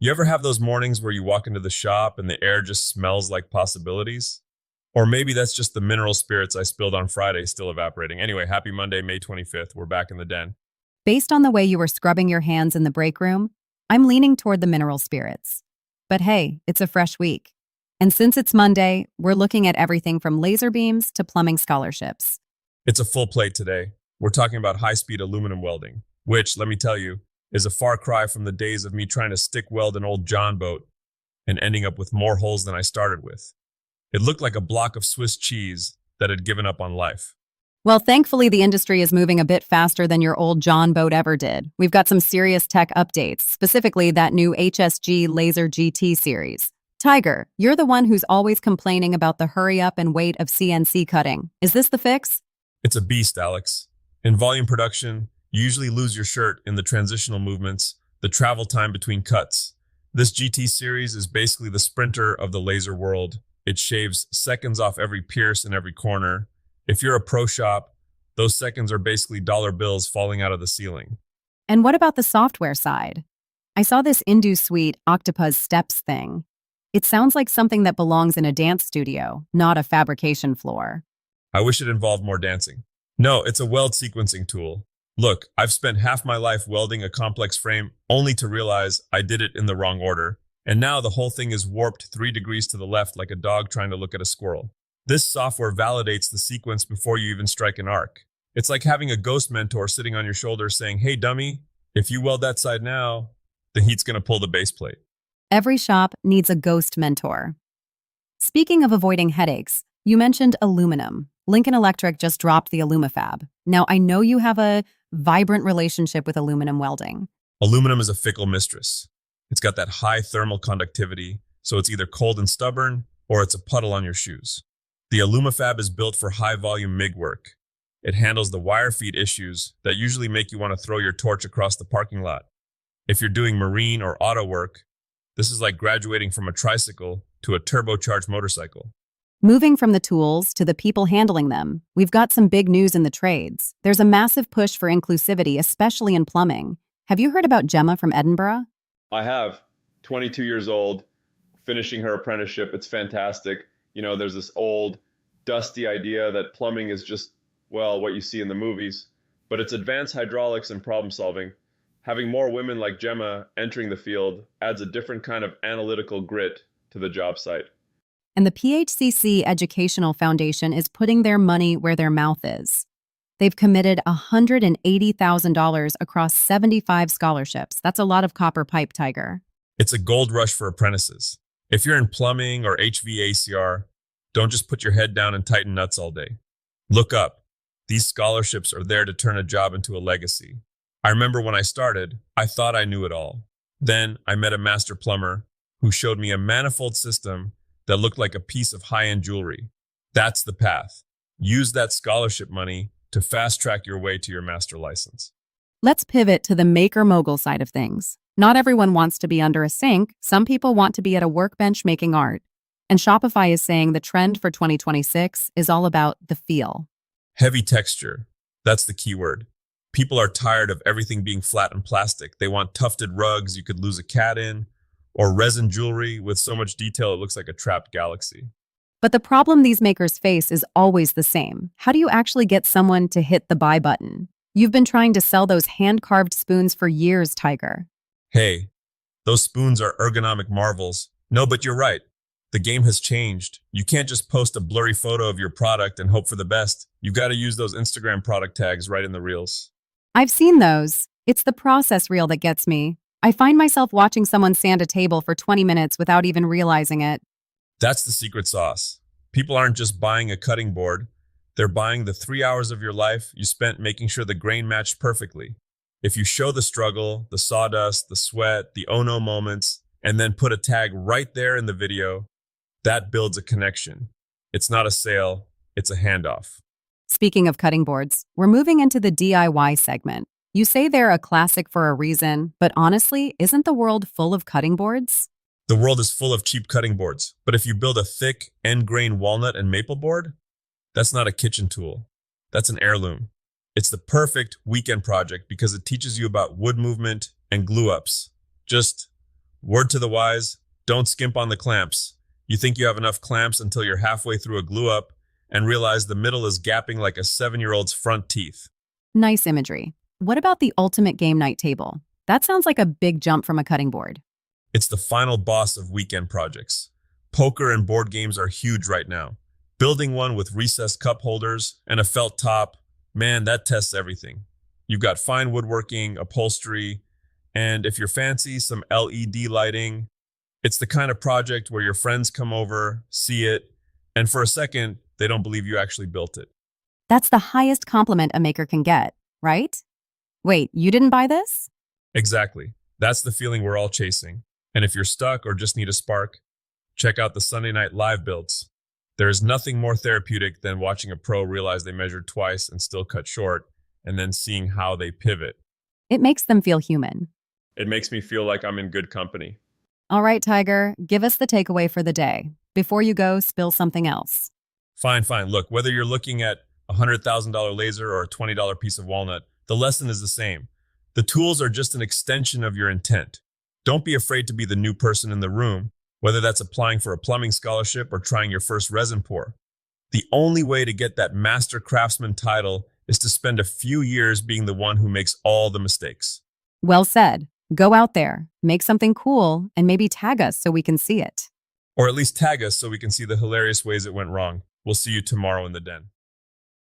You ever have those mornings where you walk into the shop and the air just smells like possibilities? Or maybe that's just the mineral spirits I spilled on Friday still evaporating. Anyway, happy Monday, May 25th. We're back in the den. Based on the way you were scrubbing your hands in the break room, I'm leaning toward the mineral spirits. But hey, it's a fresh week. And since it's Monday, we're looking at everything from laser beams to plumbing scholarships. It's a full plate today. We're talking about high-speed aluminum welding, which, let me tell you, is a far cry from the days of me trying to stick weld an old John boat and ending up with more holes than I started with. It looked like a block of Swiss cheese that had given up on life. Well, thankfully, the industry is moving a bit faster than your old John boat ever did. We've got some serious tech updates, specifically that new HSG Laser GT series. Tiger, you're the one who's always complaining about the hurry up and wait of CNC cutting. Is this the fix? It's a beast, Alex. In volume production, you usually lose your shirt in the transitional movements, the travel time between cuts. This GT series is basically the sprinter of the laser world. It shaves seconds off every pierce in every corner. If you're a pro shop, those seconds are basically dollar bills falling out of the ceiling. And what about the software side? I saw this Indu Suite Octopus Steps thing. It sounds like something that belongs in a dance studio, not a fabrication floor. I wish it involved more dancing. No, it's a weld sequencing tool. Look, I've spent half my life welding a complex frame only to realize I did it in the wrong order. And now the whole thing is warped 3 degrees to the left like a dog trying to look at a squirrel. This software validates the sequence before you even strike an arc. It's like having a ghost mentor sitting on your shoulder saying, "Hey dummy, if you weld that side now, the heat's gonna pull the base plate." Every shop needs a ghost mentor. Speaking of avoiding headaches, you mentioned aluminum. Lincoln Electric just dropped the AlumaFab. Now, I know you have a vibrant relationship with aluminum welding. Aluminum is a fickle mistress. It's got that high thermal conductivity, so it's either cold and stubborn or it's a puddle on your shoes. The AlumaFab is built for high-volume MIG work. It handles the wire feed issues that usually make you want to throw your torch across the parking lot. If you're doing marine or auto work, this is like graduating from a tricycle to a turbocharged motorcycle. Moving from the tools to the people handling them, we've got some big news in the trades. There's a massive push for inclusivity, especially in plumbing. Have you heard about Gemma from Edinburgh? I have. 22 years old, finishing her apprenticeship. It's fantastic. There's this old, dusty idea that plumbing is just, well, what you see in the movies, but it's advanced hydraulics and problem solving. Having more women like Gemma entering the field adds a different kind of analytical grit to the job site. And the PHCC Educational Foundation is putting their money where their mouth is. They've committed $180,000 across 75 scholarships. That's a lot of copper pipe, Tiger. It's a gold rush for apprentices. If you're in plumbing or HVACR, don't just put your head down and tighten nuts all day. Look up. These scholarships are there to turn a job into a legacy. I remember when I started, I thought I knew it all. Then I met a master plumber who showed me a manifold system that looked like a piece of high-end jewelry. That's the path. Use that scholarship money to fast-track your way to your master license. Let's pivot to the maker-mogul side of things. Not everyone wants to be under a sink. Some people want to be at a workbench making art. And Shopify is saying the trend for 2026 is all about the feel. Heavy texture. That's the key word. People are tired of everything being flat and plastic. They want tufted rugs you could lose a cat in, or resin jewelry with so much detail it looks like a trapped galaxy. But the problem these makers face is always the same. How do you actually get someone to hit the buy button? You've been trying to sell those hand-carved spoons for years, Tiger. Hey, those spoons are ergonomic marvels. No, but you're right. The game has changed. You can't just post a blurry photo of your product and hope for the best. You've got to use those Instagram product tags right in the reels. I've seen those. It's the process reel that gets me. I find myself watching someone sand a table for 20 minutes without even realizing it. That's the secret sauce. People aren't just buying a cutting board. They're buying the 3 hours of your life you spent making sure the grain matched perfectly. If you show the struggle, the sawdust, the sweat, the oh no moments, and then put a tag right there in the video, that builds a connection. It's not a sale, it's a handoff. Speaking of cutting boards, we're moving into the DIY segment. You say they're a classic for a reason, but honestly, isn't the world full of cutting boards? The world is full of cheap cutting boards, but if you build a thick, end-grain walnut and maple board, that's not a kitchen tool. That's an heirloom. It's the perfect weekend project because it teaches you about wood movement and glue-ups. Just Word to the wise, don't skimp on the clamps. You think you have enough clamps until you're halfway through a glue up and realize the middle is gapping like a 7-year-old's front teeth. Nice imagery. What about the ultimate game night table? That sounds like a big jump from a cutting board. It's the final boss of weekend projects. Poker and board games are huge right now. Building one with recessed cup holders and a felt top, man, that tests everything. You've got fine woodworking, upholstery, and if you're fancy, some LED lighting. It's the kind of project where your friends come over, see it, and for a second, they don't believe you actually built it. That's the highest compliment a maker can get, right? Wait, you didn't buy this? Exactly. That's the feeling we're all chasing. And if you're stuck or just need a spark, check out the Sunday Night Live builds. There is nothing more therapeutic than watching a pro realize they measured twice and still cut short, and then seeing how they pivot. It makes them feel human. It makes me feel like I'm in good company. All right, Tiger, give us the takeaway for the day. Before you go, spill something else. Fine. Look, whether you're looking at a $100,000 laser or a $20 piece of walnut, the lesson is the same. The tools are just an extension of your intent. Don't be afraid to be the new person in the room, whether that's applying for a plumbing scholarship or trying your first resin pour. The only way to get that master craftsman title is to spend a few years being the one who makes all the mistakes. Well said. Go out there, make something cool, and maybe tag us so we can see it. Or at least tag us so we can see the hilarious ways it went wrong. We'll see you tomorrow in the den.